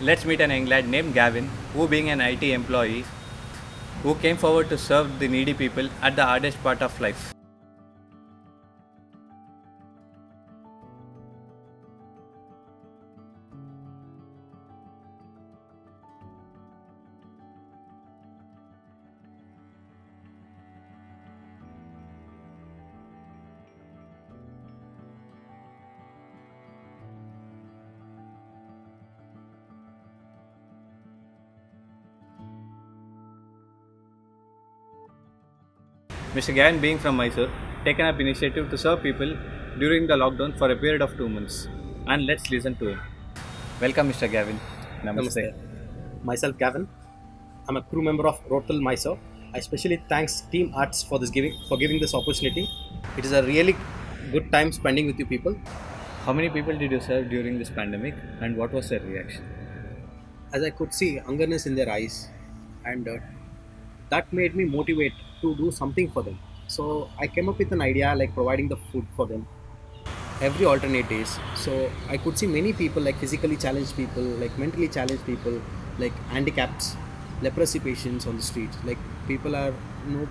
Let's meet an young lad named Gavin, who being an IT employee, who came forward to serve the needy people at the hardest part of life. Mr. Gavin being from Mysore, taken up initiative to serve people during the lockdown for a period of 2 months. And let's listen to him. Welcome Mr. Gavin. Namaste. Myself Gavin. I'm a crew member of Rotel Mysore. I especially thanks Team Arts for giving this opportunity. It is a really good time spending with you people. How many people did you serve during this pandemic and what was their reaction? As I could see hungerness in their eyes, and that made me motivate to do something for them. So I came up with an idea like providing the food for them every alternate days. So I could see many people like physically challenged people, like mentally challenged people, like handicapped, leprosy patients on the streets. Like people are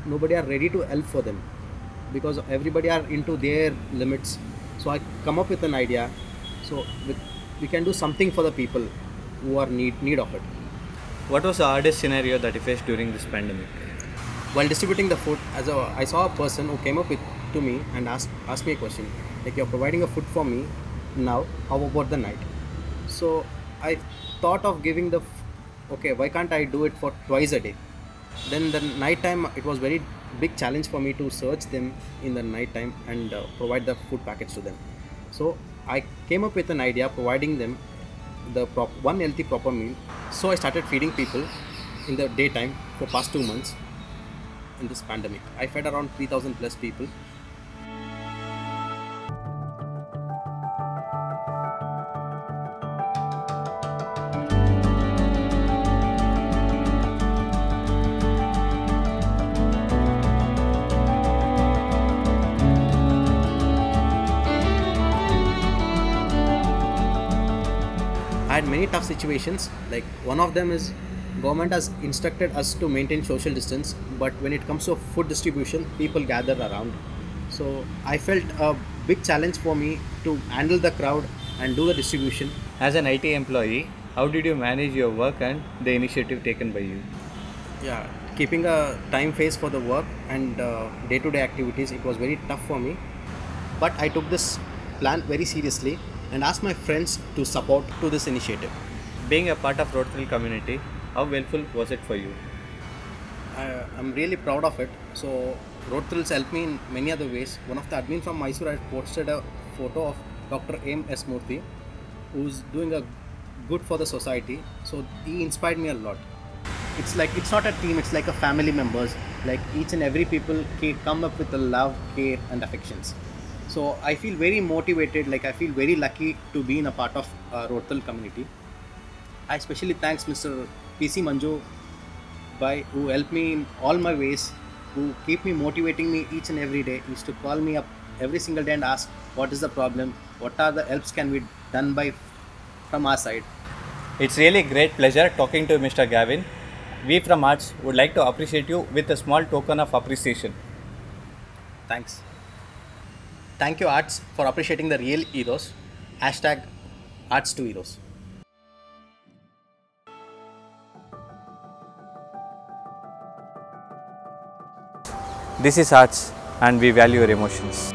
nobody are ready to help for them because everybody are into their limits. So I come up with an idea. So we can do something for the people who are need of it. What was the hardest scenario that you faced during this pandemic? While distributing the food, I saw a person who came up to me and asked me a question like, you're providing a food for me now, how about the night? So I thought of giving okay, why can't I do it for twice a day? Then the night time, it was very big challenge for me to search them in the night time and provide the food packets to them. So I came up with an idea providing them one healthy proper meal. So I started feeding people in the daytime for past 2 months. In this pandemic, I fed around 3,000 plus people. I had many tough situations, like one of them is government has instructed us to maintain social distance, but when it comes to food distribution, people gather around. So I felt a big challenge for me to handle the crowd and do the distribution. As an IT employee, how did you manage your work and the initiative taken by you? Yeah, keeping a time phase for the work and day-to-day activities, it was very tough for me. But I took this plan very seriously and asked my friends to support to this initiative. Being a part of Rotel community, how helpful was it for you? I'm really proud of it. So Rotel's helped me in many other ways. One of the admin from Mysore, I posted a photo of Dr. M. S. Murthy, who's doing a good for the society. So he inspired me a lot. It's like, it's not a team, it's like a family members. Like each and every people come up with the love, care and affections. So I feel very motivated, like I feel very lucky to be in a part of Rotel community. I especially thanks Mr. PC Manju Bhai, who helped me in all my ways, who keep me motivating me each and every day. He used to call me up every single day and ask what is the problem, what are the helps can be done from our side. It's really great pleasure talking to Mr. Gavin. We from Arts would like to appreciate you with a small token of appreciation. Thanks. Thank you Arts for appreciating the real heroes. Hashtag Arts to Heroes. This is Arts and we value your emotions.